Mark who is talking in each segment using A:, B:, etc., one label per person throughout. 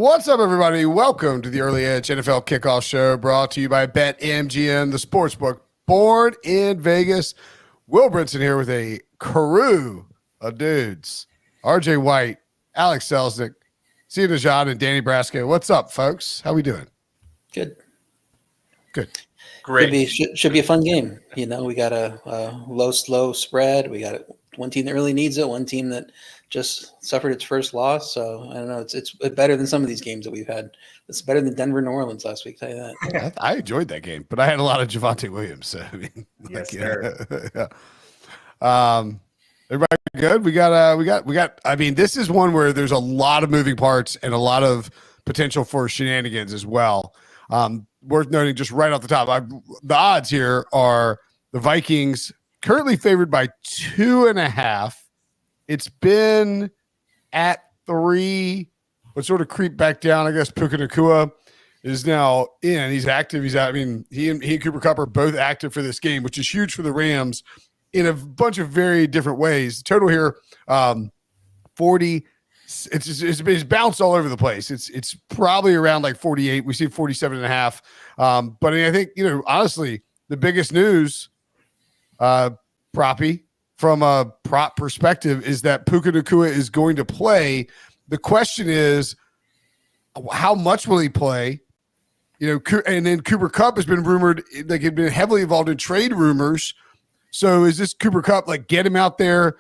A: What's up, everybody? Welcome to the Early Edge NFL Kickoff Show, brought to you by BetMGM, the sportsbook born in Vegas. Will Brinson here with a crew of dudes. RJ White, Alex Selznick, Sia Nejad, and Danny Brasco. What's up, folks? How we doing?
B: Good.
C: Great.
B: Should be a fun game. You know, we got a low, slow spread. We got one team that really needs it, one team that just suffered its first loss. So I don't know. It's better than some of these games that we've had. It's better than Denver, New Orleans last week. I'll tell you that.
A: I enjoyed that game, but I had a lot of Javonte Williams. So I mean,
C: Yes, sir.
A: Everybody good? We got. I mean, this is one where there's a lot of moving parts and a lot of potential for shenanigans as well. Worth noting, just right off the top, the odds here are the Vikings currently favored by 2.5. It's been at 3, but sort of creep back down. I guess Puka Nacua is now in. He's active. He's out. I mean, he and Cooper Kupp are both active for this game, which is huge for the Rams in a bunch of very different ways. Total here, 40. It's bounced all over the place. It's probably around like 48. We see 47.5. But I think, honestly, the biggest news, proppy, from a prop perspective, is that Puka Nacua is going to play. The question is, how much will he play? And then Cooper Kupp has been rumored, like, had been heavily involved in trade rumors. So is this Cooper Kupp, like, get him out there,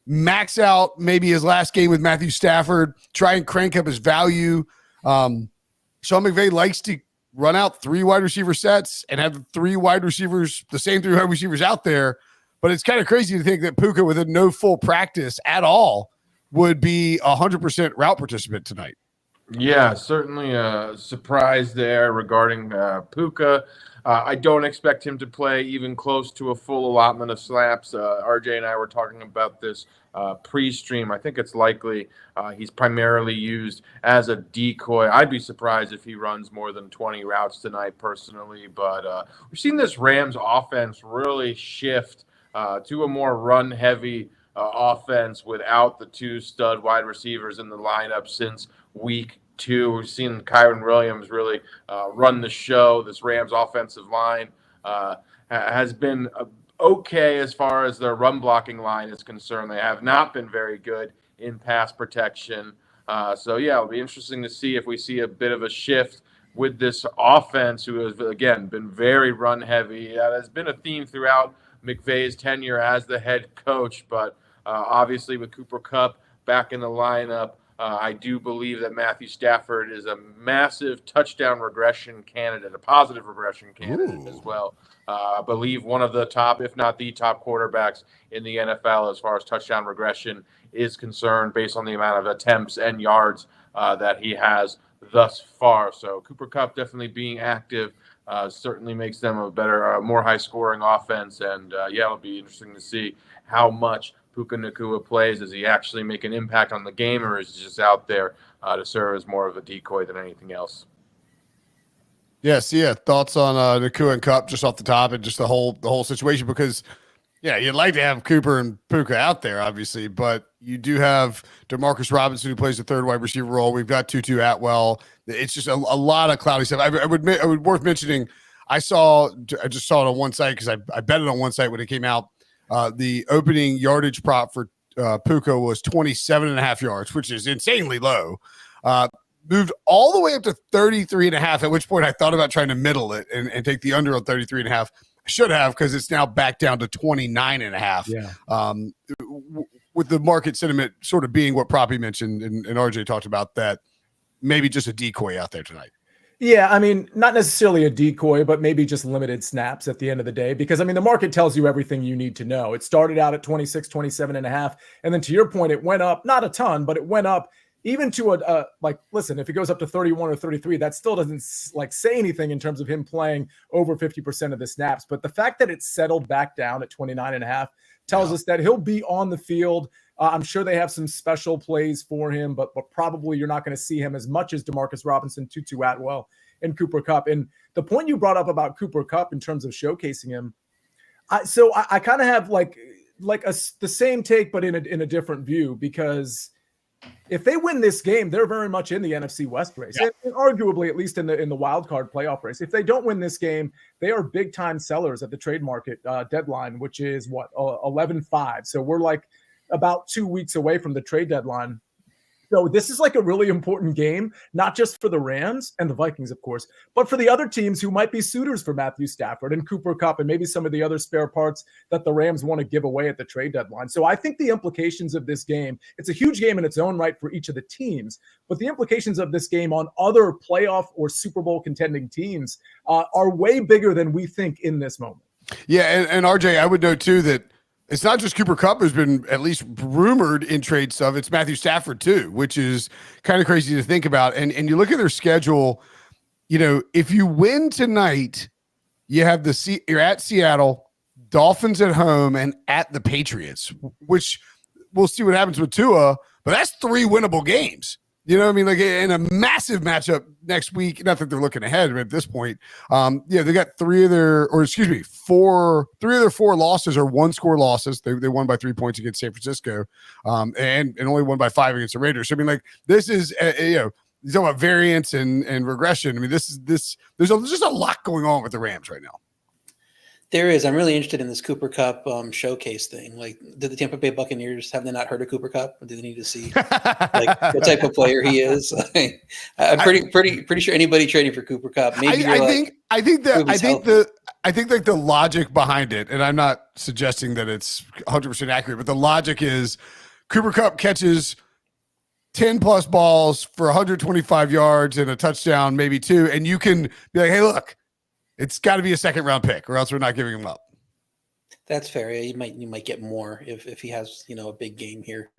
A: max out maybe his last game with Matthew Stafford, try and crank up his value? Sean McVay likes to run out 3 wide receiver sets and have 3 wide receivers, the same 3 wide receivers out there. But it's kind of crazy to think that Puka, with no full practice at all, would be 100% route participant tonight.
C: Yeah, certainly a surprise there regarding Puka. I don't expect him to play even close to a full allotment of snaps. RJ and I were talking about this pre-stream. I think it's likely he's primarily used as a decoy. I'd be surprised if he runs more than 20 routes tonight personally, but we've seen this Rams offense really shift to a more run-heavy offense without the 2 stud wide receivers in the lineup since week 2. We've seen Kyron Williams really run the show. This Rams offensive line has been okay as far as their run blocking line is concerned. They have not been very good in pass protection. So, yeah, it'll be interesting to see if we see a bit of a shift with this offense, who has, again, been very run-heavy. That has been a theme throughout McVay's tenure as the head coach, but obviously with Cooper Kupp back in the lineup, I do believe that Matthew Stafford is a massive touchdown regression candidate, a positive regression candidate as well. I believe one of the top, if not the top quarterbacks in the NFL as far as touchdown regression is concerned, based on the amount of attempts and yards that he has thus far. So Cooper Kupp definitely being active certainly makes them a better, more high-scoring offense. And, yeah, it'll be interesting to see how much Puka Nacua plays. Does he actually make an impact on the game, or is he just out there to serve as more of a decoy than anything else?
A: Yes, yeah. Thoughts on Nacua and Kupp just off the top, and just the whole situation? Because, yeah, you'd like to have Cooper and Puka out there, obviously, but you do have Demarcus Robinson, who plays the 3rd wide receiver role. We've got Tutu Atwell. It's just a lot of cloudy stuff. I would worth mentioning. I just saw it on one site because I bet it on one site when it came out. The opening yardage prop for Puka was 27.5 yards, which is insanely low. Moved all the way up to 33.5, at which point I thought about trying to middle it and take the under on 33.5. I should have, because it's now back down to 29.5.
D: Yeah.
A: With the market sentiment sort of being what Proppy mentioned and RJ talked about, that maybe just a decoy out there tonight.
D: Yeah, I mean, not necessarily a decoy, but maybe just limited snaps at the end of the day, because, I mean, the market tells you everything you need to know. It started out at 26, 27.5, and then to your point, it went up, not a ton, but it went up even to listen, if it goes up to 31 or 33, that still doesn't say anything in terms of him playing over 50% of the snaps. But the fact that it's settled back down at 29.5 tells us that he'll be on the field. I'm sure they have some special plays for him, but probably you're not going to see him as much as Demarcus Robinson, Tutu Atwell, and Cooper Kupp. And the point you brought up about Cooper Kupp in terms of showcasing him, I kind of have the same take, but in a different view, because If they win this game, they're very much in the NFC West race, and arguably at least in the wild card playoff race. If they don't win this game, they are big time sellers at the trade market deadline, which is 11-5. So we're like about 2 weeks away from the trade deadline. So this is like a really important game, not just for the Rams and the Vikings, of course, but for the other teams who might be suitors for Matthew Stafford and Cooper Kupp and maybe some of the other spare parts that the Rams want to give away at the trade deadline. So I think the implications of this game, it's a huge game in its own right for each of the teams, but the implications of this game on other playoff or Super Bowl contending teams are way bigger than we think in this moment.
A: Yeah, and RJ, I would note too that it's not just Cooper Kupp who's been at least rumored in trade stuff. It's Matthew Stafford too, which is kind of crazy to think about. And you look at their schedule, if you win tonight, you're at Seattle, Dolphins at home, and at the Patriots, which we'll see what happens with Tua, but that's 3 winnable games. You know what I mean? Like in a massive matchup next week, not that they're looking ahead at this point. They got 3 of their 4 losses are 1-score losses. They won by 3 points against San Francisco, and only won by 5 against the Raiders. So, I mean, like this is, you talk about variance and regression. I mean, there's just a lot going on with the Rams right now.
B: There is. I'm really interested in this Cooper Kupp showcase thing. Like, did the Tampa Bay Buccaneers, have they not heard of Cooper Kupp? Or do they need to see like what type of player he is? I'm pretty sure anybody trading for Cooper Kupp. Maybe
A: I think like the logic behind it, and I'm not suggesting that it's 100% accurate, but the logic is Cooper Kupp catches 10 plus balls for 125 yards and a touchdown, maybe 2, and you can be like, hey, look. It's got to be a 2nd-round pick, or else we're not giving him up.
B: That's fair. You might get more if he has a big game here.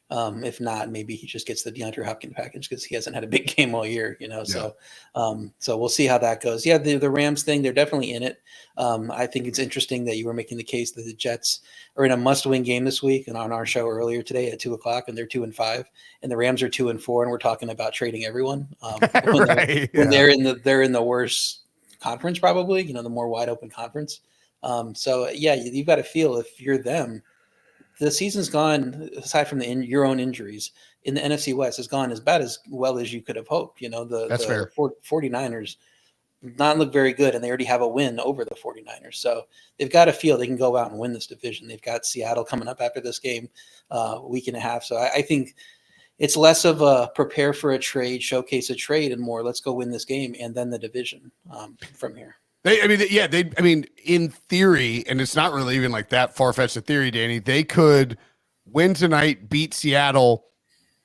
B: If not, maybe he just gets the DeAndre Hopkins package because he hasn't had a big game all year. So we'll see how that goes. Yeah, the Rams thing, they're definitely in it. I think it's interesting that you were making the case that the Jets are in a must-win game this week, and on our show earlier today at 2:00, and they're 2-5, and the Rams are 2-4, and we're talking about trading everyone. They're in the worst conference, probably, the more wide open conference. You've got to feel, if you're them, the season's gone, aside from your own injuries in the NFC West, has gone as bad as well as you could have hoped.
A: That's fair.
B: 49ers not look very good, and they already have a win over the 49ers. So they've got to feel they can go out and win this division. They've got Seattle coming up after this game, week and a half. So I think it's less of a prepare for a trade, showcase a trade, and more let's go win this game and then the division from here. In theory, and it's not really even like that far-fetched a theory, Danny, they could win tonight, beat Seattle,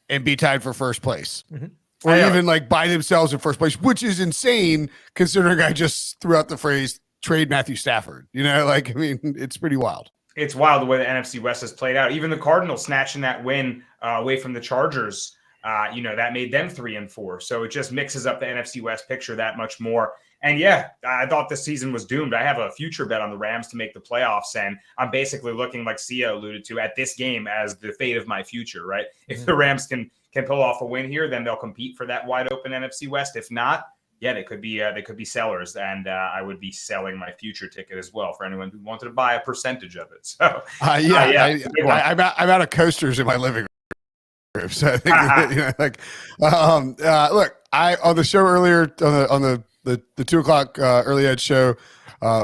B: and be tied for first place. Mm-hmm. Or even like by themselves in first place, which is insane considering I just threw out the phrase trade Matthew Stafford. It's pretty wild.
E: It's wild the way the NFC West has played out. Even the Cardinals snatching that win away from the Chargers, that made them 3-4. So it just mixes up the NFC West picture that much more. And I thought this season was doomed. I have a future bet on the Rams to make the playoffs, and I'm basically looking, like Sia alluded to, at this game as the fate of my future, right? If the Rams can pull off a win here, then they'll compete for that wide open NFC West. If not, they could be sellers, and I would be selling my future ticket as well for anyone who wanted to buy a percentage of it. So
A: I'm out of coasters in my living room. So I think look, I on the show earlier on the 2:00 early edge show,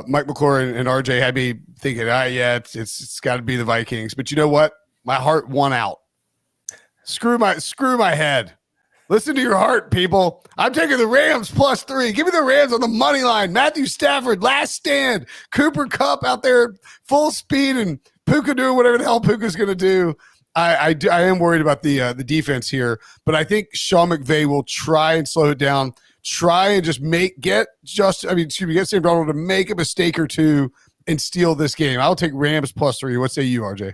A: Mike McClure and RJ had me thinking, it's got to be the Vikings. But you know what? My heart won out. Screw my head. Listen to your heart, people. I'm taking the Rams +3. Give me the Rams on the money line. Matthew Stafford, last stand. Cooper Kupp out there full speed, and Puka doing whatever the hell Puka's going to do. I am worried about the defense here, but I think Sean McVay will try and slow it down. Try and just get Sam Donald to make a mistake or two and steal this game. I'll take Rams +3. What say you, RJ?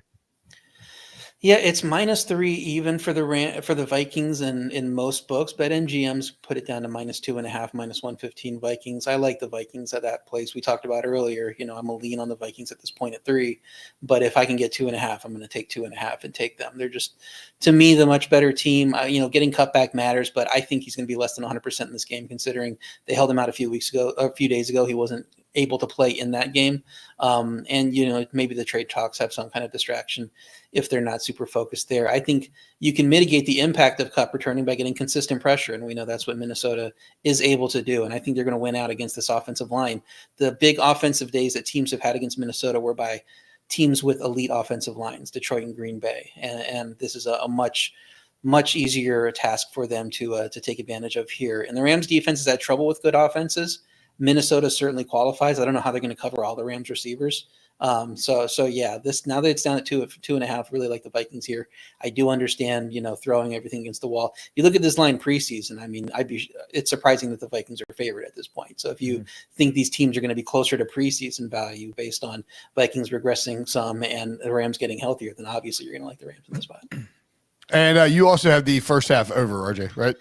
B: Yeah, it's -3 even for the Vikings and in most books. BetMGM's put it down to -2.5, -115 Vikings. I like the Vikings at that place. We talked about earlier. I'm a lean on the Vikings at this point at 3, but if I can get 2.5, I'm going to take 2.5 and take them. They're just, to me, the much better team. Getting cut back matters, but I think he's going to be less than 100% in this game, considering they held him out a few days ago. He wasn't able to play in that game. And, you know, maybe the trade talks have some kind of distraction if they're not super focused there. I think you can mitigate the impact of Kupp returning by getting consistent pressure. And we know that's what Minnesota is able to do. And I think they're going to win out against this offensive line. The big offensive days that teams have had against Minnesota were by teams with elite offensive lines, Detroit and Green Bay. And this is a much easier task for them to take advantage of here. And the Rams defense has had trouble with good offenses. Minnesota certainly qualifies. I don't know how they're going to cover all the Rams receivers. So yeah, this, now that it's down at 2.5, really like the Vikings here. I do understand, you know, throwing everything against the wall. If you look at this line preseason, I mean, it's surprising that the Vikings are favored at this point. So if you think these teams are going to be closer to preseason value based on Vikings regressing some and the Rams getting healthier, then obviously you're going to like the Rams in this spot.
A: And you also have the first half over, RJ, right?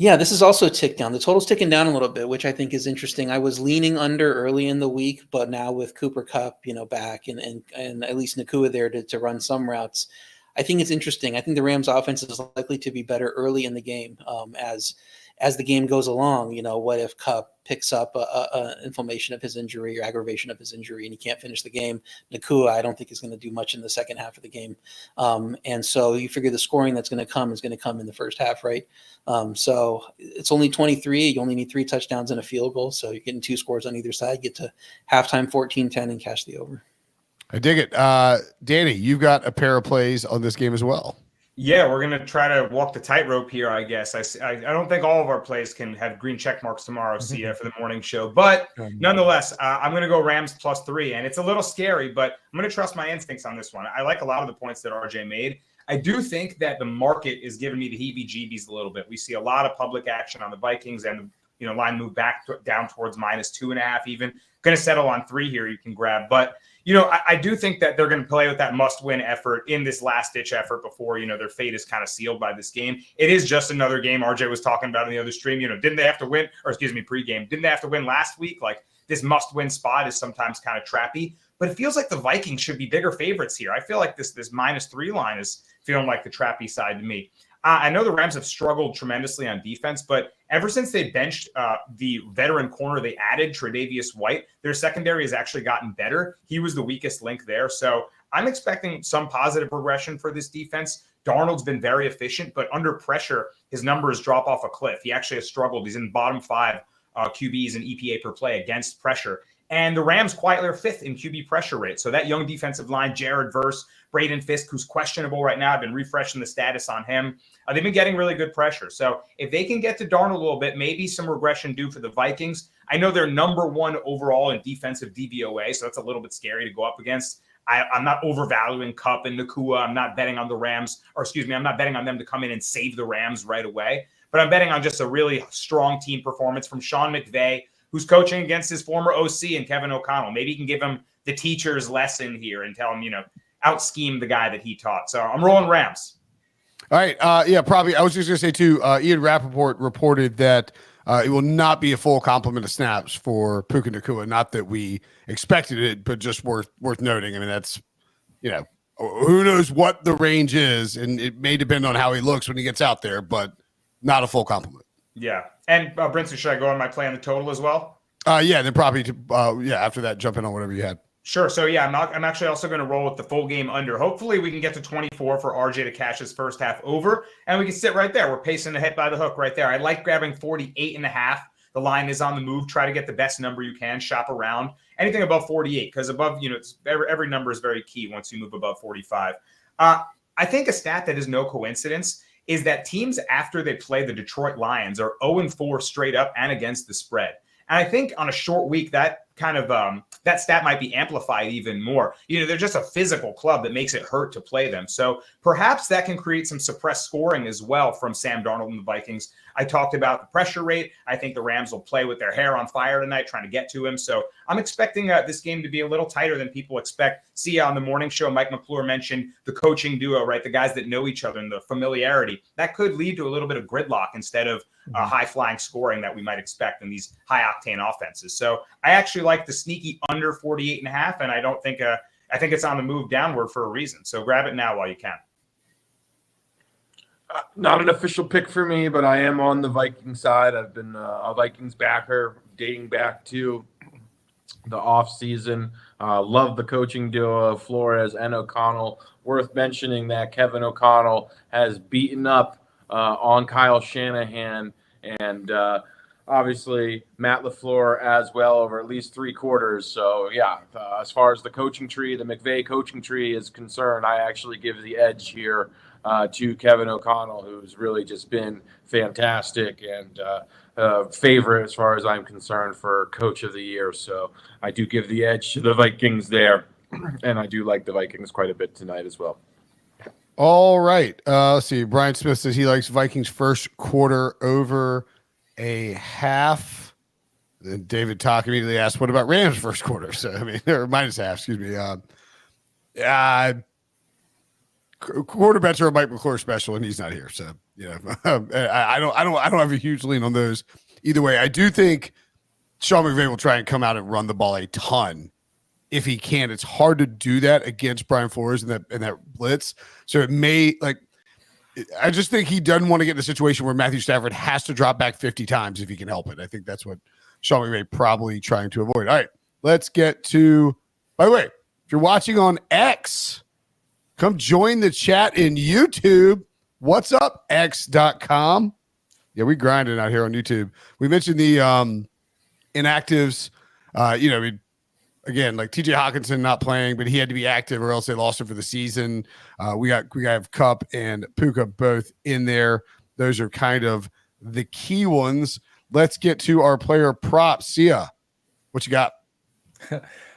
B: Yeah, this is also ticked down. The total's ticking down a little bit, which I think is interesting. I was leaning under early in the week, but now with Cooper Kupp, you know, back and at least Nakua there to run some routes, I think it's interesting. I think the Rams offense is likely to be better early in the game. As the game goes along, you know, what if Kupp picks up a inflammation of his injury or aggravation of his injury and he can't finish the game? Nakua, I don't think is going to do much in the second half of the game. And so you figure the scoring that's going to come is going to come in the first half, right? So it's only 23. You only need 3 touchdowns and a field goal. So you're getting 2 scores on either side. Get to halftime 14-10 and cash the over.
A: I dig it. Danny, you've got a pair of plays on this game as well.
E: Yeah, we're going to try to walk the tightrope here, I guess. I don't think all of our plays can have green check marks tomorrow, Sia, for the morning show. But nonetheless, I'm going to go Rams +3. And it's a little scary, but I'm going to trust my instincts on this one. I like a lot of the points that RJ made. I do think that the market is giving me the heebie-jeebies a little bit. We see a lot of public action on the Vikings, and you know, line move back down towards -2.5 even. Going to settle on 3 here you can grab. But you know, I do think that they're going to play with that must-win effort in this last-ditch effort before, you know, their fate is kind of sealed by this game. It is just another game. RJ was talking about in the other stream. You know, didn't they have to win? Or excuse me, pregame. Didn't they have to win last week? Like, this must-win spot is sometimes kind of trappy. But it feels like the Vikings should be bigger favorites here. I feel like this -3 line is feeling like the trappy side to me. I know the Rams have struggled tremendously on defense, but ever since they benched the veteran corner they added, Tre'Davious White, their secondary has actually gotten better. He was the weakest link there. So I'm expecting some positive progression for this defense. Darnold's been very efficient, but under pressure, his numbers drop off a cliff. He actually has struggled. He's in the bottom 5 QBs in EPA per play against pressure. And the Rams quietly are 5th in QB pressure rate. So that young defensive line, Jared Verse, Braden Fisk, who's questionable right now, I've been refreshing the status on him. They've been getting really good pressure. So if they can get to Darnold a little bit, maybe some regression due for the Vikings. I know they're number 1 overall in defensive DVOA, so that's a little bit scary to go up against. I'm not overvaluing Kupp and Nakua. I'm not betting on the Rams, or excuse me, I'm not betting on them to come in and save the Rams right away. But I'm betting on just a really strong team performance from Sean McVay, who's coaching against his former OC and Kevin O'Connell. Maybe he can give him the teacher's lesson here and tell him, you know, out-scheme the guy that he taught. So I'm rolling Rams.
A: All right. Yeah, probably. I was just going to say, too, Ian Rappaport reported that it will not be a full complement of snaps for Puka Nakua. Not that we expected it, but just worth noting. I mean, that's, you know, who knows what the range is, and it may depend on how he looks when he gets out there, but not a full complement.
E: Yeah. And Brinson, should I go on my play on the total as well?
A: Yeah, then probably after that, jump in on whatever you had.
E: Sure. So yeah, I'm actually also going to roll with the full game under. Hopefully we can get to 24 for RJ to cash his first half over, and we can sit right there. We're pacing the hit by the hook right there. I like grabbing 48.5. The line is on the move. Try to get the best number you can. Shop around anything above 48, because above, you know, it's, every number is very key once you move above 45. I think a stat that is no coincidence is that teams after they play the Detroit Lions are 0-4 straight up and against the spread. And I think on a short week, that kind of that stat might be amplified even more. You know, they're just a physical club that makes it hurt to play them. So perhaps that can create some suppressed scoring as well from Sam Darnold and the Vikings. I talked about the pressure rate. I think the Rams will play with their hair on fire tonight, trying to get to him. So I'm expecting this game to be a little tighter than people expect. Sia on the morning show, Mike McClure mentioned the coaching duo, right? The guys that know each other and the familiarity. That could lead to a little bit of gridlock instead of high-flying scoring that we might expect in these high-octane offenses. So I actually like the sneaky under 48.5, and I don't think I think it's on the move downward for a reason. So grab it now while you can.
C: Not an official pick for me, but I am on the Viking side. I've been a Vikings backer dating back to the offseason. Love the coaching duo of Flores and O'Connell. Worth mentioning that Kevin O'Connell has beaten up on Kyle Shanahan and obviously Matt LaFleur as well over at least 3 quarters. So, yeah, as far as the coaching tree, the McVay coaching tree is concerned, I actually give the edge here to Kevin O'Connell, who's really just been fantastic and favorite as far as I'm concerned for Coach of the Year. So I do give the edge to the Vikings there, and I do like the Vikings quite a bit tonight as well.
A: All right. Let's see. Brian Smith says he likes Vikings first quarter over a half. Then David Talk immediately asked, what about Rams first quarter? So, I mean, or minus half, excuse me. Quarter bets are a Mike McClure special, and he's not here. So, I don't have a huge lean on those either way. I do think Sean McVay will try and come out and run the ball a ton if he can. It's hard to do that against Brian Flores in that blitz. So it may I just think he doesn't want to get in a situation where Matthew Stafford has to drop back 50 times if he can help it. I think that's what Sean McVay probably trying to avoid. All right, let's get to, by the way, if you're watching on X, come join the chat in YouTube. What's up, X.com? Yeah, we grinding out here on YouTube. We mentioned the inactives. Again, like TJ Hawkinson not playing, but he had to be active or else they lost him for the season. We have Kupp and Puka both in there. Those are kind of the key ones. Let's get to our player props. Sia, what you got?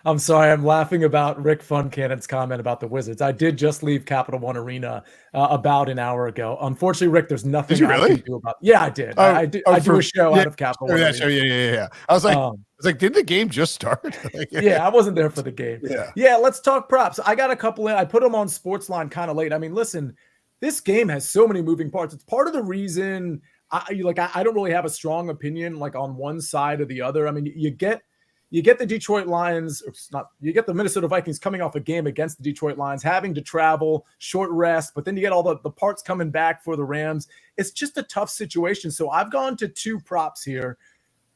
D: I'm sorry, I'm laughing about Rick Funcannon's comment about the Wizards. I did just leave Capital One Arena about an hour ago. Unfortunately, Rick, there's nothing I can do about it. Yeah, I did. I do a show out of Capital One Arena.
A: Yeah. I was like, did the game just start?
D: Yeah, I wasn't there for the game. Yeah, let's talk props. I got a couple in. I put them on SportsLine kind of late. I mean, listen, this game has so many moving parts. It's part of the reason I don't really have a strong opinion like on one side or the other. I mean, you get the Detroit Lions, you get the Minnesota Vikings coming off a game against the Detroit Lions, having to travel, short rest, but then you get all the parts coming back for the Rams. It's just a tough situation. So I've gone to 2 props here.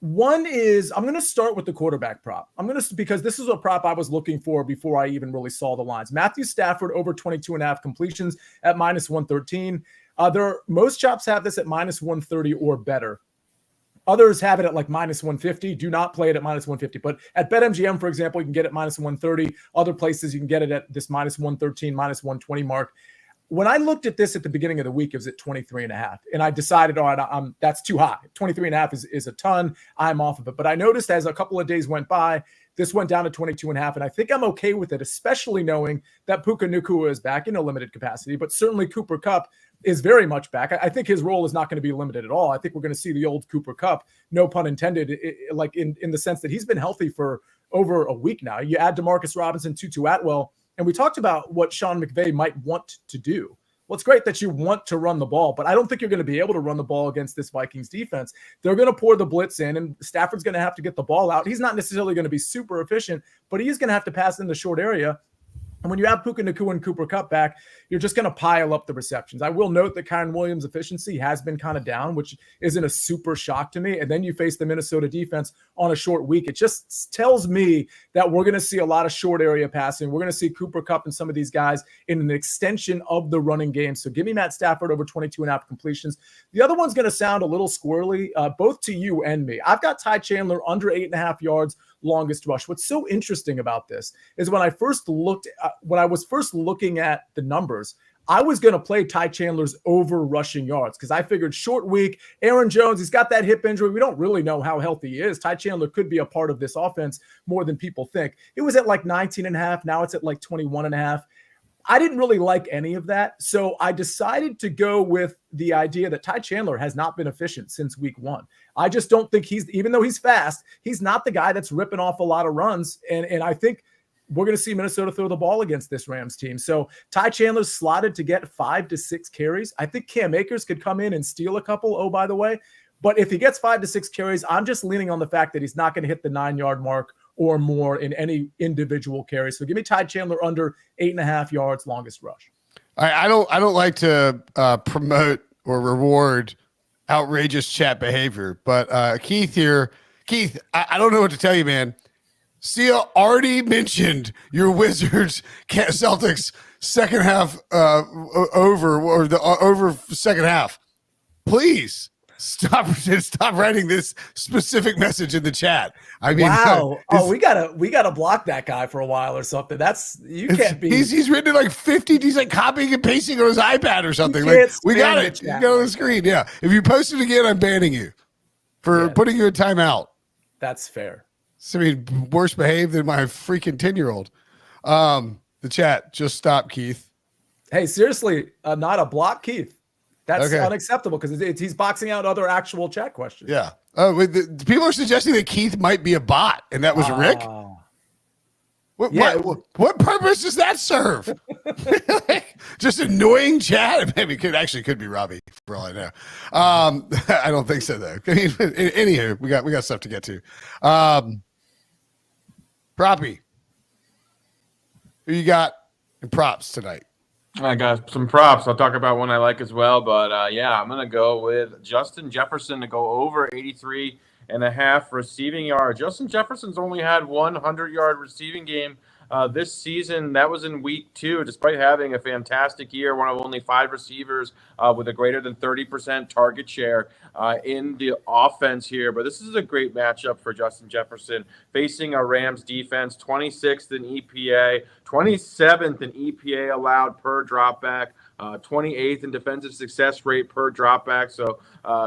D: One is I'm going to start with the quarterback prop. Because this is a prop I was looking for before I even really saw the lines. Matthew Stafford over 22.5 completions at minus 113. Most shops have this at minus 130 or better. Others have it at like minus 150. Do not play it at minus 150. But at BetMGM, for example, you can get it minus 130. Other places you can get it at this minus 113, minus 120 mark. When I looked at this at the beginning of the week, it was at 23.5. And I decided, all right, that's too high. 23.5 is a ton. I'm off of it. But I noticed as a couple of days went by, this went down to 22.5. And I think I'm okay with it, especially knowing that Puka Nacua is back in a limited capacity. But certainly Cooper Kupp is very much back. I think his role is not going to be limited at all. I think we're going to see the old Cooper Kupp, no pun intended, like in the sense that he's been healthy for over a week now. You add DeMarcus Robinson, Tutu Atwell, and we talked about what Sean McVay might want to do. Well, it's great that you want to run the ball, but I don't think you're going to be able to run the ball against this Vikings defense. They're going to pour the blitz in, and Stafford's going to have to get the ball out. He's not necessarily going to be super efficient, but he is going to have to pass in the short area. And when you have Puka Nacua and Cooper Kupp back, you're just going to pile up the receptions. I will note that Kyren Williams' efficiency has been kind of down, which isn't a super shock to me. And then you face the Minnesota defense on a short week. It just tells me that we're going to see a lot of short area passing. We're going to see Cooper Kupp and some of these guys in an extension of the running game. So give me Matt Stafford over 22.5 completions. The other one's going to sound a little squirrely, both to you and me. I've got Ty Chandler under 8.5 yards. Longest rush. What's so interesting about this is when I was first looking at the numbers, I was going to play Ty Chandler's over rushing yards because I figured short week, Aaron Jones, he's got that hip injury. We don't really know how healthy he is. Ty Chandler could be a part of this offense more than people think. It was at like 19.5. Now it's at like 21.5. I didn't really like any of that. So I decided to go with the idea that Ty Chandler has not been efficient since week 1. I just don't think even though he's fast, he's not the guy that's ripping off a lot of runs. And I think we're going to see Minnesota throw the ball against this Rams team. So Ty Chandler's slotted to get 5 to 6 carries. I think Cam Akers could come in and steal a couple. Oh, by the way, but if he gets 5 to 6 carries, I'm just leaning on the fact that he's not going to hit the 9-yard mark or more in any individual carry. So give me Ty Chandler under 8.5 yards, longest rush.
A: I don't like to promote or reward outrageous chat behavior, but Keith here, I don't know what to tell you, man. Sia already mentioned your Wizards Celtics second half over, or the over second half. Please stop writing this specific message in the chat. I mean,
D: wow. We gotta block that guy for a while or something. You can't be.
A: He's written it like 50. He's like copying and pasting on his iPad or something. Like, we got it. You got it on the screen. Yeah. If you post it again, I'm banning you for putting you in timeout.
D: That's fair.
A: I mean, worse behaved than my freaking 10-year-old. The chat, just stop, Keith.
D: Hey, seriously, not a block, Keith. That's unacceptable because he's boxing out other actual chat questions.
A: Yeah. Oh, the people are suggesting that Keith might be a bot, and that was Rick. What purpose does that serve? Just annoying chat. Maybe it could be Robbie for all I know. I don't think so though. Anywho, we got stuff to get to. Proppy, who you got in props tonight?
C: I got some props. I'll talk about one I like as well. But I'm going to go with Justin Jefferson to go over 83.5 receiving yards. Justin Jefferson's only had 100-yard receiving game this season. That was in week 2, despite having a fantastic year, one of only 5 receivers with a greater than 30% target share in the offense here. But this is a great matchup for Justin Jefferson, facing a Rams defense, 26th in EPA, 27th in EPA allowed per dropback, 28th in defensive success rate per dropback. So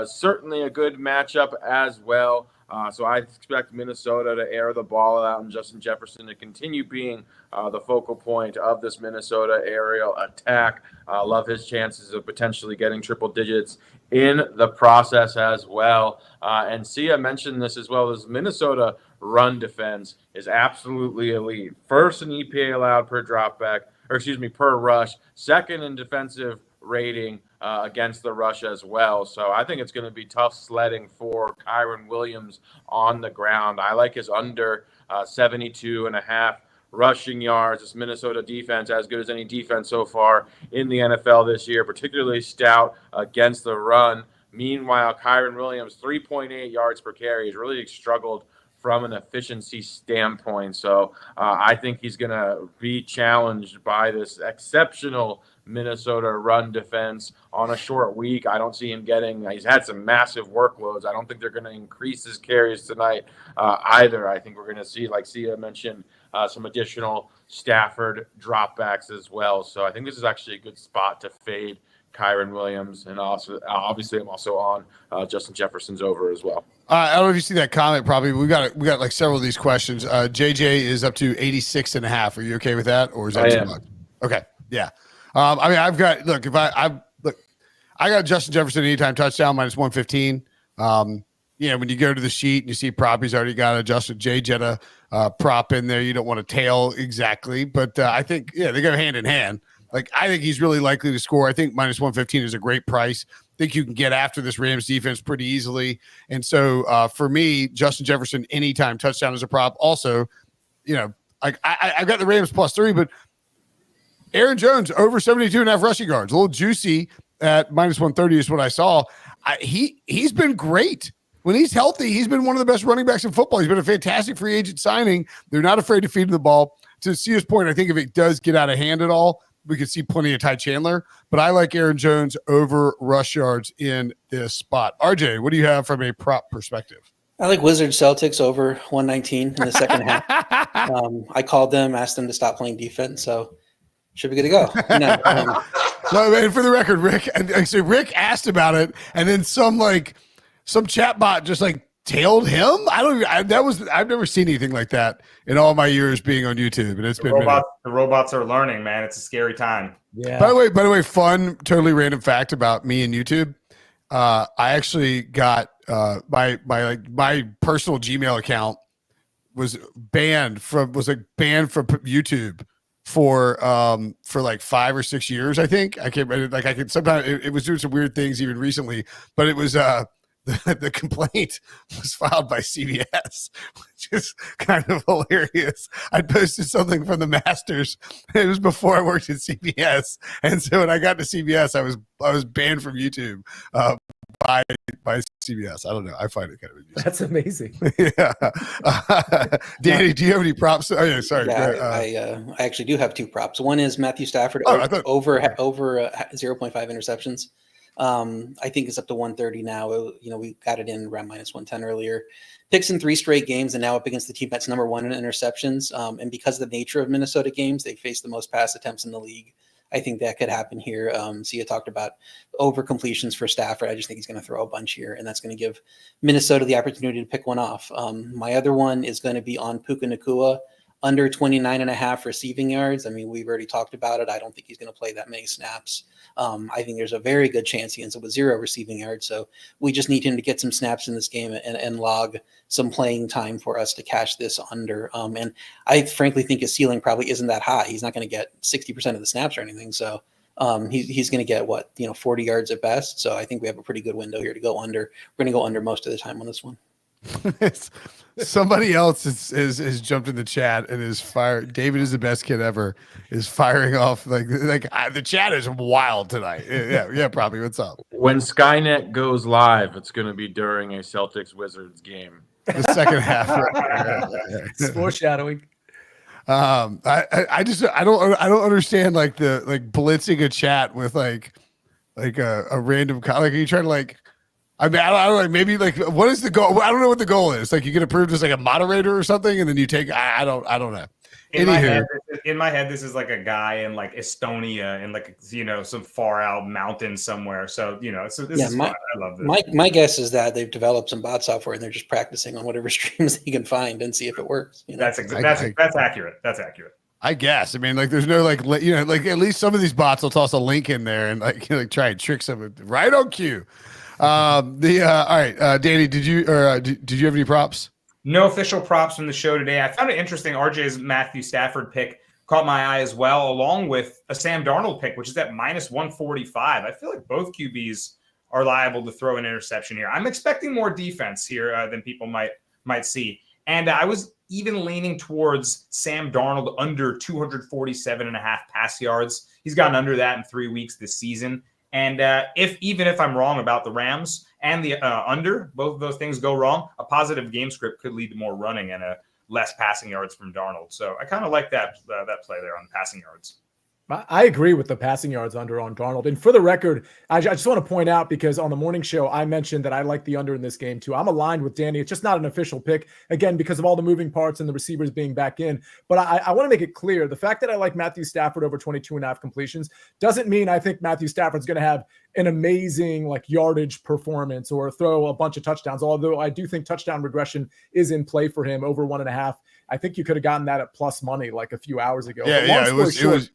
C: certainly a good matchup as well. So I expect Minnesota to air the ball out and Justin Jefferson to continue being the focal point of this Minnesota aerial attack. Love his chances of potentially getting triple digits in the process as well. And Sia mentioned this as well, as Minnesota run defense is absolutely elite. First in EPA allowed per per rush. Second in defensive rating against the rush as well. So I think it's going to be tough sledding for Kyren Williams on the ground. I like his under 72.5 rushing yards. This Minnesota defense, as good as any defense so far in the NFL this year, particularly stout against the run. Meanwhile, Kyren Williams, 3.8 yards per carry, has really struggled from an efficiency standpoint. So I think he's going to be challenged by this exceptional Minnesota run defense on a short week. I don't see him he's had some massive workloads. I don't think they're going to increase his carries tonight either. I think we're going to see, like Sia mentioned, some additional Stafford dropbacks as well. So I think this is actually a good spot to fade Kyren Williams, and also obviously I'm also on Justin Jefferson's over as well.
A: I don't know if you see that comment. Probably we got like several of these questions. JJ is up to 86.5. Are you okay with that, or is that too much? Okay, yeah. I mean, I've got I got Justin Jefferson anytime touchdown minus 115. When you go to the sheet and you see prop, he's already got adjusted Jay Jetta prop in there. You don't want to tail exactly, but I think they go hand in hand. Like, I think he's really likely to score. I think minus 115 is a great price. I think you can get after this Rams defense pretty easily. And so for me, Justin Jefferson, anytime touchdown is a prop. Also, I've got the Rams +3, but Aaron Jones over 72.5 rushing yards, a little juicy at minus 130 is what I saw. He's been great. When he's healthy, he's been one of the best running backs in football. He's been a fantastic free agent signing. They're not afraid to feed him the ball. To Sia's point, I think if it does get out of hand at all, we could see plenty of Ty Chandler, but I like Aaron Jones over rush yards in this spot. RJ, what do you have from a prop perspective?
B: I like Wizards Celtics over 119 in the second half. I called them, asked them to stop playing defense, so should be good to go.
A: No, man, for the record, Rick asked about it, and then some chat bot just tailed him. I've never seen anything like that in all my years being on YouTube, and it's
E: the robots are learning, man. It's a scary time.
A: Yeah. By the way, fun, totally random fact about me and YouTube. I actually got my personal Gmail account was banned from YouTube for like 5 or 6 years. I think I can't remember. I could sometimes it was doing some weird things even recently, but it was the complaint was filed by CBS, which is kind of hilarious. I posted something from the Masters. It was before I worked at CBS, and so when I got to CBS, I was banned from YouTube by CBS. I don't know. I find it kind of amusing.
D: That's amazing.
A: Yeah. Danny, do you have any props? Oh yeah, sorry.
B: Yeah, I actually do have two props. One is Matthew Stafford over 0.5 interceptions. I think it's up to 130 now. We got it in around minus 110 earlier. Picks in 3 straight games, and now up against the team that's number 1 in interceptions. And because of the nature of Minnesota games, they face the most pass attempts in the league. I think that could happen here. Sia talked about over completions for Stafford. I just think he's going to throw a bunch here, and that's going to give Minnesota the opportunity to pick one off. My other one is going to be on Puka Nacua, under 29.5 receiving yards. I mean, we've already talked about it. I don't think he's going to play that many snaps. I think there's a very good chance he ends up with 0 receiving yards. So we just need him to get some snaps in this game and log some playing time for us to cash this under. And I frankly think his ceiling probably isn't that high. He's not going to get 60% of the snaps or anything. So he's going to get 40 yards at best. So I think we have a pretty good window here to go under. We're going to go under most of the time on this one.
A: Somebody else has jumped in the chat and is fired. David is the best kid ever. Is firing off the chat is wild tonight. Yeah, probably. What's up?
C: When Skynet goes live, it's going to be during a Celtics Wizards game.
A: The second half.
D: It's foreshadowing.
A: I don't understand the blitzing a chat with like a random are you trying to I mean, I don't know. Maybe what is the goal? I don't know what the goal is. You get approved as a moderator or something, and then you take. I don't know.
E: In my head, this is a guy in Estonia in some far out mountain somewhere. So this is fun. I love this.
B: My guess is that they've developed some bot software and they're just practicing on whatever streams they can find and see if it works.
E: That's accurate. That's accurate.
A: I guess. I mean, there's no at least some of these bots will toss a link in there and try and trick someone right on cue. All right, Danny, did you have any props?
E: No official props from the show today. I found it interesting. RJ's Matthew Stafford pick caught my eye as well, along with a Sam Darnold pick, which is at minus 145. I feel like both QBs are liable to throw an interception here. I'm expecting more defense here than people might see. And I was even leaning towards Sam Darnold under 247.5 pass yards. He's gotten under that in 3 weeks this season. And even if I'm wrong about the Rams and the under, both of those things go wrong, a positive game script could lead to more running and less passing yards from Darnold. So I kind of like that play there on passing yards.
D: I agree with the passing yards under on Darnold. And for the record, I just want to point out, because on the morning show, I mentioned that I like the under in this game too. I'm aligned with Danny. It's just not an official pick, again, because of all the moving parts and the receivers being back in. But I want to make it clear, the fact that I like Matthew Stafford over 22.5 completions doesn't mean I think Matthew Stafford's going to have an amazing yardage performance or throw a bunch of touchdowns. Although I do think touchdown regression is in play for him over 1.5. I think you could have gotten that at plus money a few hours ago.
A: Yeah, it was.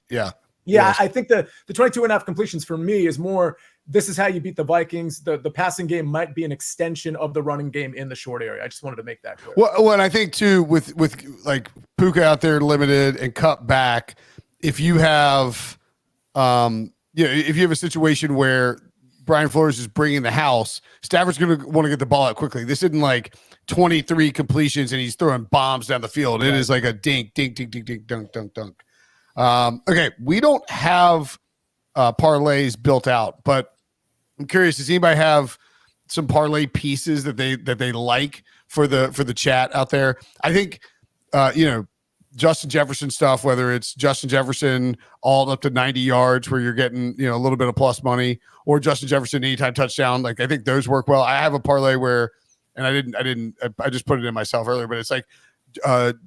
D: Yeah, I think the 22.5 completions for me is more, this is how you beat the Vikings. The passing game might be an extension of the running game in the short area. I just wanted to make that clear.
A: Well, and I think too, with Puka out there limited and cut back, if you have, if you have a situation where Brian Flores is bringing the house, Stafford's going to want to get the ball out quickly. This isn't 23 completions and he's throwing bombs down the field. It is a dink, dink, dink, dink, dink, dunk, dunk, dunk. Okay, we don't have parlays built out, but I'm curious, does anybody have some parlay pieces that they like for the chat out there? I think Justin Jefferson stuff, whether it's Justin Jefferson all up to 90 yards where you're getting a little bit of plus money, or Justin Jefferson anytime touchdown, I think those work well. I have a parlay where, and I just put it in myself earlier, but it's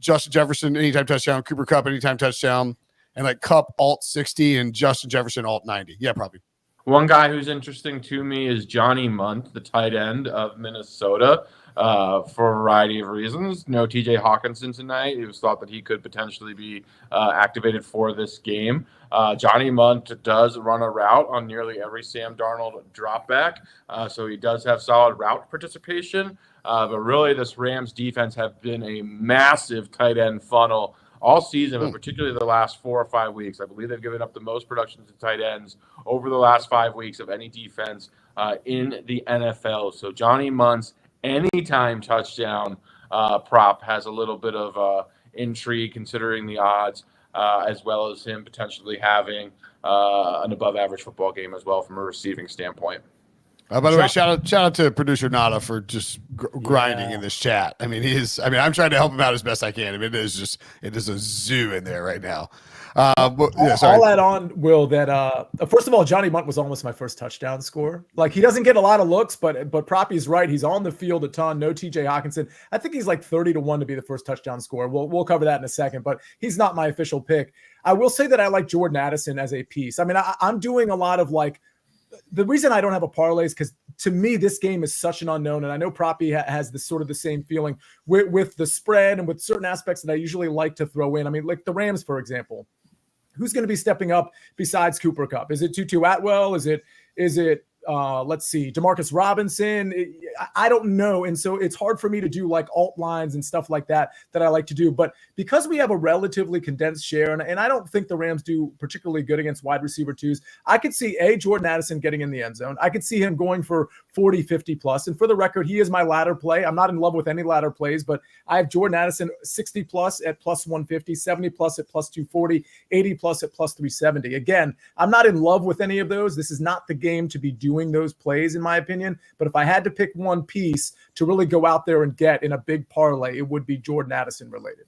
A: Justin Jefferson anytime touchdown, Cooper Kupp anytime touchdown, and Kupp alt 60 and Justin Jefferson alt 90. Yeah, probably.
C: One guy who's interesting to me is Johnny Munt, the tight end of Minnesota, for a variety of reasons. No TJ Hawkinson tonight. It was thought that he could potentially be activated for this game. Johnny Munt does run a route on nearly every Sam Darnold drop back, so he does have solid route participation. But really, this Rams defense have been a massive tight end funnel all season, but particularly the last 4 or 5 weeks. I believe they've given up the most production to tight ends over the last 5 weeks of any defense in the NFL. So Johnny Munt's anytime touchdown prop has a little bit of intrigue considering the odds, as well as him potentially having an above-average football game as well from a receiving standpoint.
A: By the way, shout out to producer Nada for just grinding in this chat. I mean, I'm trying to help him out as best I can. I mean, it is a zoo in there right now.
D: I'll add on, Will, that first of all, Johnny Munt was almost my first touchdown score. Like, he doesn't get a lot of looks, but Proppy's right. He's on the field a ton. No TJ Hawkinson. I think he's like 30-1 to be the first touchdown scorer. We'll cover that in a second, but he's not my official pick. I will say that I like Jordan Addison as a piece. I mean, I'm doing a lot of like, the reason I don't have a parlay is because to me, this game is such an unknown. And I know Proppy has this sort of the same feeling with the spread and with certain aspects that I usually like to throw in. I mean, like the Rams, for example. Who's going to be stepping up besides Cooper Kupp? Is it Tutu Atwell? Is it let's see, Demarcus Robinson? I don't know. And so it's hard for me to do like alt lines and stuff like that I like to do. But because we have a relatively condensed share, and I don't think the Rams do particularly good against wide receiver twos, I could see Jordan Addison getting in the end zone. I could see him going for 40, 50 plus. And for the record, he is my ladder play. I'm not in love with any ladder plays, but I have Jordan Addison 60 plus at plus 150, 70 plus at plus 240, 80 plus at plus 370. Again, I'm not in love with any of those. This is not the game to be doing those plays, in my opinion. But if I had to pick one piece to really go out there and get in a big parlay, it would be Jordan Addison related.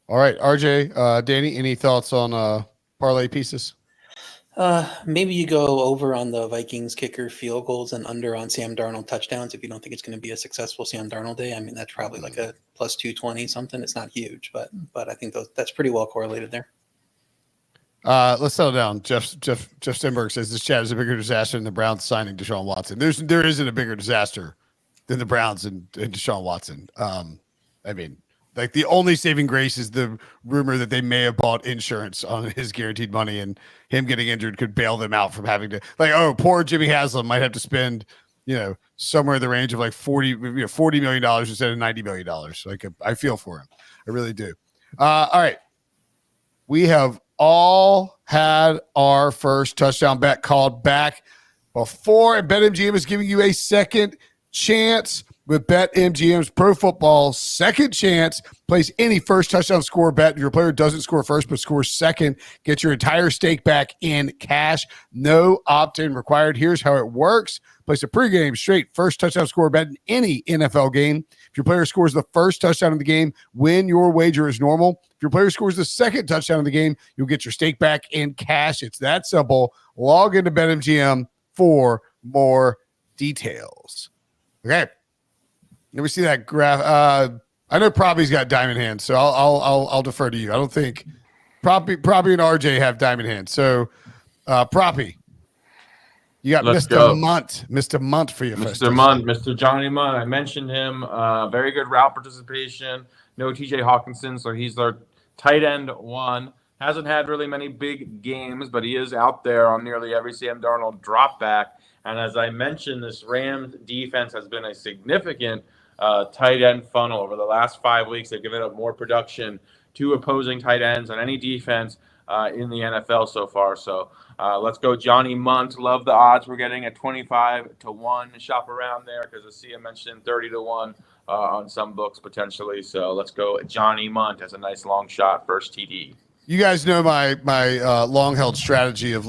A: All right, RJ, Danny, any thoughts on parlay pieces?
B: Maybe you go over on the Vikings kicker field goals and under on Sam Darnold touchdowns if you don't think it's going to be a successful Sam Darnold day. I mean, that's probably like a plus 220 something. It's not huge, but I think that's pretty well correlated there.
A: Let's settle down. Jeff Stenberg says this chat is a bigger disaster than the Browns signing Deshaun Watson. There isn't a bigger disaster than the Browns and Deshaun Watson. I mean, like the only saving grace is the rumor that they may have bought insurance on his guaranteed money, and him getting injured could bail them out from having to, like, oh, poor Jimmy Haslam might have to spend, somewhere in the range of like $40 million instead of $90 million. Like, I feel for him. I really do. All right. We have all had our first touchdown bet called back before, and BetMGM is giving you a second chance with BetMGM's Pro Football Second Chance. Place any first touchdown score bet. If your player doesn't score first but scores second, get your entire stake back in cash. No opt-in required. Here's how it works. Place a pregame straight first touchdown score bet in any NFL game. If your player scores the first touchdown of the game, win your wager is normal. If your player scores the second touchdown of the game, you'll get your stake back in cash. It's that simple. Log into BetMGM for more details. Okay. Let me see that graph. I know Proppy's got diamond hands, so I'll defer to you. I don't think Proppy and RJ have diamond hands. So Proppy, you got Mr. Munt for your first.
C: Mr. Munt, Mr. Johnny Munt. I mentioned him. Very good route participation. No TJ Hawkinson, so he's our tight end one. Hasn't had really many big games, but he is out there on nearly every Sam Darnold drop back. And as I mentioned, this Rams defense has been a significant tight end funnel over the last 5 weeks. They've given up more production to opposing tight ends than any defense in the NFL so far. So let's go Johnny Munt. Love the odds we're getting at 25-1. Shop around there because as Sia mentioned, 30-1 on some books potentially. So let's go Johnny Munt as a nice long shot first TD.
A: You guys know my long-held strategy of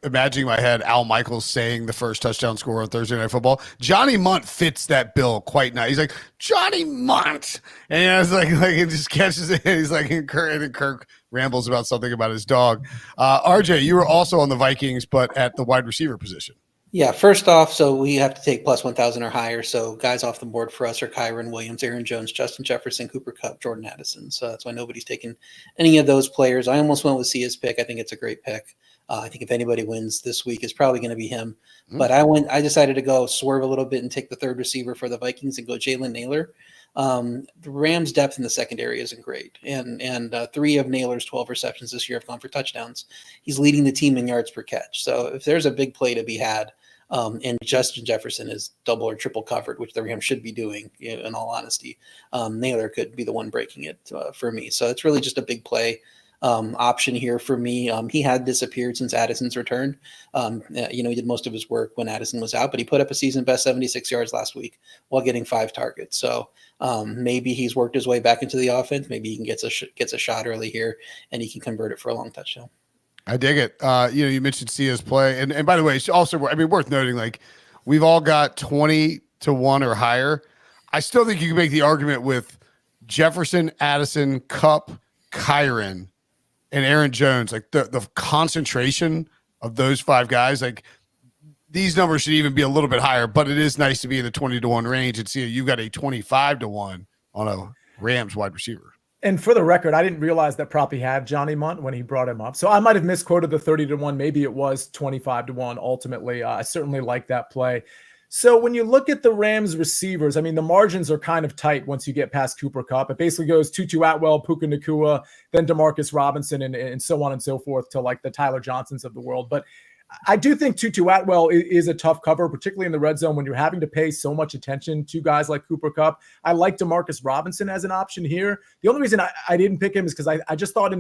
A: imagining in my head Al Michaels saying the first touchdown score on Thursday Night Football. Johnny Munt fits that bill quite nice. He's like, Johnny Munt. And it's like it just catches it. He's like, and Kirk rambles about something about his dog. RJ, you were also on the Vikings, but at the wide receiver position.
B: Yeah, first off, so we have to take plus 1,000 or higher. So guys off the board for us are Kyron Williams, Aaron Jones, Justin Jefferson, Cooper Kupp, Jordan Addison. So that's why nobody's taken any of those players. I almost went with Sia's pick. I think it's a great pick. I think if anybody wins this week, it's probably going to be him. But I decided to go swerve a little bit and take the third receiver for the Vikings and go Jalen Nailor. The Rams' depth in the secondary isn't great. And 3 of Naylor's 12 receptions this year have gone for touchdowns. He's leading the team in yards per catch. So if there's a big play to be had, and Justin Jefferson is double or triple covered, which the Rams should be doing, in all honesty, Naylor could be the one breaking it for me. So it's really just a big play option here for me. He had disappeared since Addison's return. He did most of his work when Addison was out, but he put up a season best 76 yards last week while getting 5 targets. So maybe he's worked his way back into the offense. Maybe he can gets a shot early here and he can convert it for a long touchdown.
A: I dig it. You mentioned Sia's play, and by the way, it's also, worth noting, like, we've all got 20-1 or higher. I still think you can make the argument with Jefferson, Addison, Kupp, Kyren, and Aaron Jones. Like the concentration of those 5 guys, like these numbers should even be a little bit higher, but it is nice to be in the 20-1 range and see you got a 25-1 on a Rams wide receiver.
D: And for the record, I didn't realize that Proppy had Johnny Munt when he brought him up. So I might have misquoted the 30-1. Maybe it was 25-1 ultimately. I certainly like that play. So when you look at the Rams receivers, I mean, the margins are kind of tight once you get past Cooper Kupp. It basically goes Tutu Atwell, Puka Nacua, then Demarcus Robinson, and so on and so forth to like the Tyler Johnsons of the world. But I do think Tutu Atwell is a tough cover, particularly in the red zone when you're having to pay so much attention to guys like Cooper Kupp. I like Demarcus Robinson as an option here. The only reason I didn't pick him is because I just thought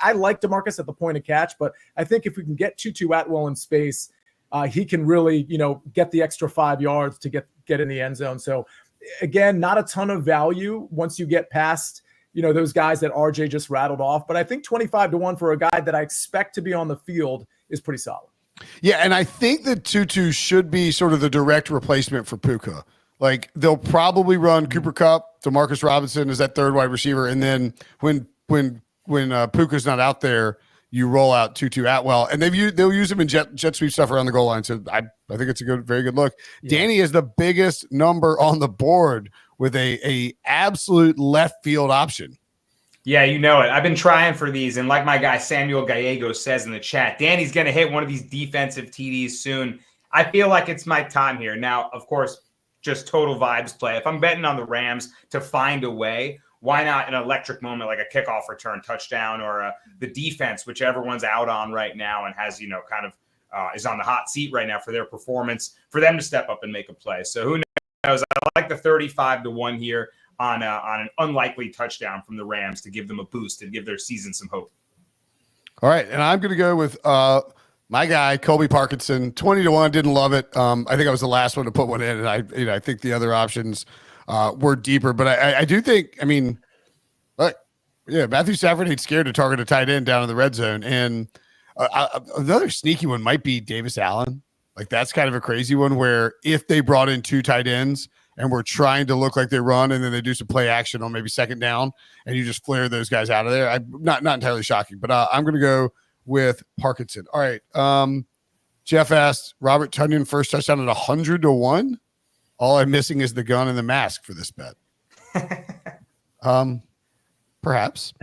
D: I like Demarcus at the point of catch, but I think if we can get Tutu Atwell in space, he can really, get the extra 5 yards to get in the end zone. So again, not a ton of value once you get past, those guys that RJ just rattled off. But I think 25-1 for a guy that I expect to be on the field is pretty solid.
A: Yeah, and I think that Tutu should be sort of the direct replacement for Puka. Like they'll probably run Cooper Kupp, Demarcus Robinson as that third wide receiver, and then when Puka's not out there, you roll out Tutu Atwell, and they'll use him in jet sweep stuff around the goal line. So I think it's a very good look. Yeah. Danny is the biggest number on the board with a absolute left field option.
E: Yeah, you know it. I've been trying for these, and like my guy Samuel Gallego says in the chat, Danny's going to hit one of these defensive TDs soon. I feel like it's my time here. Now, of course, just total vibes play. If I'm betting on the Rams to find a way, why not an electric moment like a kickoff return touchdown or the defense, whichever one's out on right now and has, is on the hot seat right now for their performance, for them to step up and make a play. So who knows? I like the 35-1 here on an unlikely touchdown from the Rams to give them a boost and give their season some hope.
A: All right, and I'm going to go with my guy Colby Parkinson, 20-1. Didn't love it. I think I was the last one to put one in, and I think the other options were deeper. But I do think, Matthew Stafford ain't scared to target a tight end down in the red zone, and another sneaky one might be Davis Allen. Like that's kind of a crazy one where if they brought in 2 tight ends and we're trying to look like they run, and then they do some play action on maybe second down, and you just flare those guys out of there. Not entirely shocking, but I'm going to go with Parkinson. All right. Jeff asked Robert Tonyan first touchdown at 100-1. All I'm missing is the gun and the mask for this bet. Perhaps.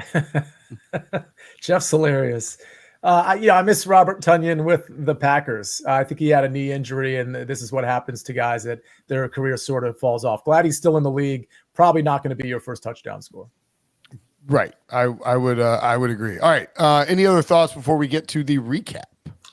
D: Jeff's hilarious. I miss Robert Tonyan with the Packers. I think he had a knee injury, and this is what happens to guys that their career sort of falls off. Glad he's still in the league. Probably not going to be your first touchdown score.
A: Right. I would agree. All right. Any other thoughts before we get to the recap?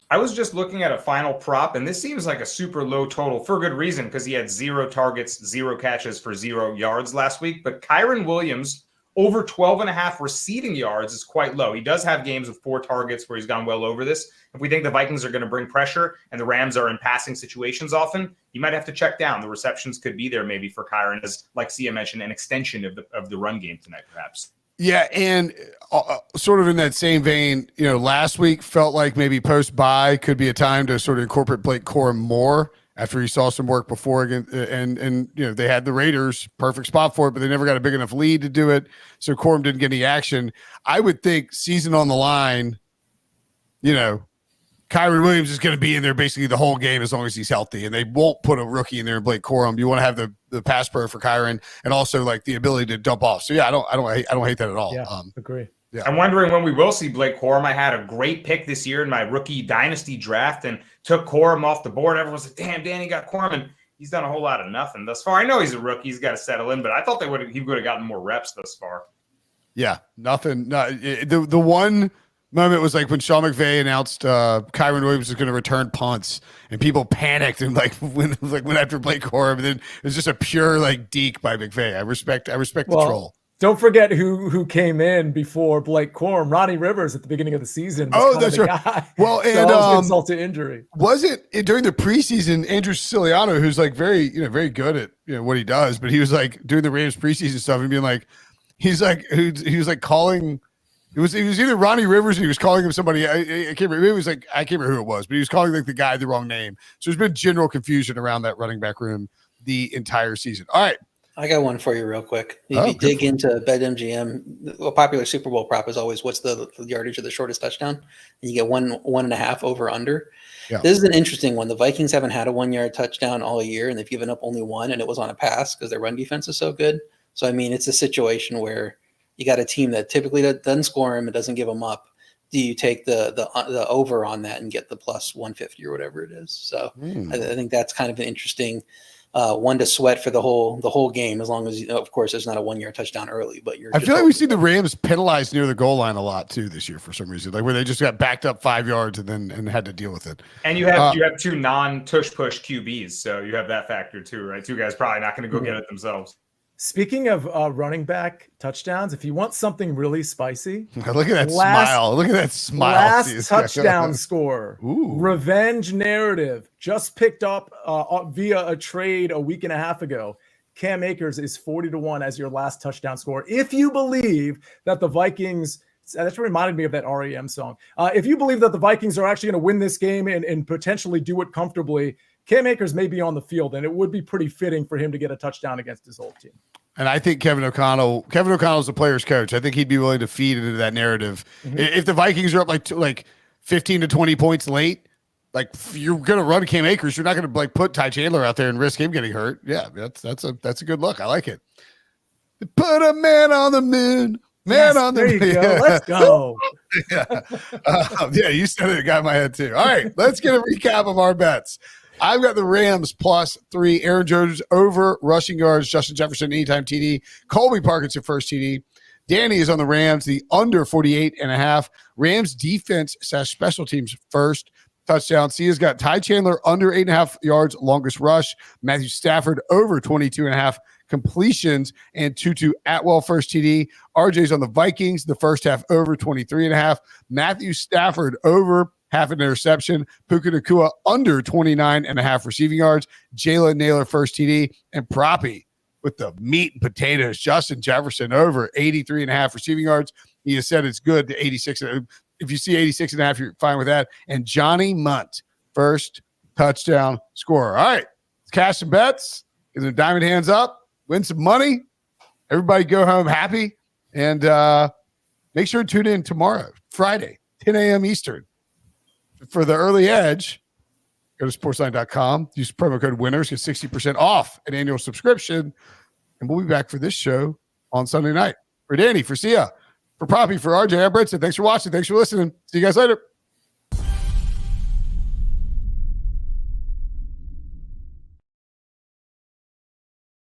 E: I was just looking at a final prop, and this seems like a super low total for good reason because he had 0 targets, 0 catches for 0 yards last week. But Kyren Williams, over 12.5 receiving yards is quite low. He does have games with 4 targets where he's gone well over this. If we think the Vikings are going to bring pressure and the Rams are in passing situations often, you might have to check down. The receptions could be there maybe for Kyren as, like Sia mentioned, an extension of the run game tonight, perhaps.
A: Yeah, and sort of in that same vein, last week felt like maybe post-bye could be a time to sort of incorporate Blake Corum more after he saw some work before again, and they had the Raiders, perfect spot for it, but they never got a big enough lead to do it. So Corum didn't get any action. I would think season on the line, Kyren Williams is going to be in there basically the whole game as long as he's healthy, and they won't put a rookie in there in Blake Corum. You want to have the pass pro for Kyren and also like the ability to dump off. So yeah, I don't hate that at all.
D: Yeah, agree.
A: Yeah.
E: I'm wondering when we will see Blake Corum. I had a great pick this year in my rookie dynasty draft and took Corum off the board. Everyone's like, damn, Danny got Corum, and he's done a whole lot of nothing thus far. I know he's a rookie. He's got to settle in, but I thought he would have gotten more reps thus far.
A: Yeah, nothing. The one moment was like when Sean McVay announced Kyren Williams was going to return punts, and people panicked and went after Blake Corum, and then it was just a pure deke by McVay. I respect the troll.
D: Don't forget who came in before Blake Corum. Ronnie Rivers at the beginning of the season.
A: That's right.
D: Guy.
A: Well, and
D: insult to injury.
A: Was it during the preseason? Andrew Siciliano, who's very very good at what he does, but he was doing the Rams preseason stuff and being he was calling It was either Ronnie Rivers, or he was calling him somebody. I can't remember. It was like, I can't remember who it was, but he was calling like the guy the wrong name. So there's been general confusion around that running back room the entire season. All right.
B: I got one for you real quick. If you dig into BetMGM, a popular Super Bowl prop is always what's the yardage of the shortest touchdown, and you get 1.5 over under. Yeah. This is an interesting one. The Vikings haven't had a 1-yard touchdown all year, and they've given up only one, and it was on a pass because their run defense is so good. So I mean, it's a situation where you got a team that typically doesn't score him, it doesn't give them up. Do you take the over on that and get the plus 150 or whatever it is? So I think that's kind of an interesting one to sweat for the whole game, as long as, of course, there's not a 1-yard touchdown early. But I
A: feel like we see the Rams penalized near the goal line a lot too this year for some reason, like where they just got backed up 5 yards and had to deal with it.
E: And you have 2 non-tush push QBs, so you have that factor too, right? 2 guys probably not going to go get it themselves.
D: Speaking of running back touchdowns, if you want something really spicy,
A: look at that smile. Look at that smile.
D: Last touchdown score. Revenge narrative. Just picked up via a trade a week and a half ago. Cam Akers is 40-1 as your last touchdown score. If you believe that the Vikings, that's what reminded me of that REM song. If you believe that the Vikings are actually going to win this game and potentially do it comfortably, Cam Akers may be on the field, and it would be pretty fitting for him to get a touchdown against his old team.
A: And I think Kevin O'Connell is the player's coach. I think he'd be willing to feed into that narrative. If the Vikings are up like 15 to 20 points late, like you're going to run Cam Akers. You're not going to like put Ty Chandler out there and risk him getting hurt. Yeah, that's a good look. I like it. Put a man on the moon.
D: There you go. Let's go.
A: Yeah, you said it. It got in my head too. All right, let's get a recap of our bets. I've got the Rams +3, Aaron Jones over rushing yards, Justin Jefferson anytime TD, Colby Parkinson first TD. Danny is on the Rams, the under 48.5. Rams defense / special teams first touchdown. Sia's got Ty Chandler under 8.5 yards, longest rush. Matthew Stafford over 22.5 completions, and Tutu Atwell first TD. RJ's on the Vikings, the first half over 23.5. Matthew Stafford over half an interception. Puka Nacua under 29.5 receiving yards. Jalen Naylor first TD. And Proppy with the meat and potatoes. Justin Jefferson over 83.5 receiving yards. He has said it's good to 86. If you see 86.5, you're fine with that. And Johnny Munt, first touchdown scorer. All right, let's cash some bets. Get the diamond hands up. Win some money. Everybody go home happy. And make sure to tune in tomorrow, Friday, 10 a.m. Eastern. For the early edge, go to sportsline.com. Use promo code WINNERS. Get 60% off an annual subscription. And we'll be back for this show on Sunday night. For Danny, for Sia, for Poppy, for RJ, I'm Brinson. Thanks for watching. Thanks for listening. See you guys later.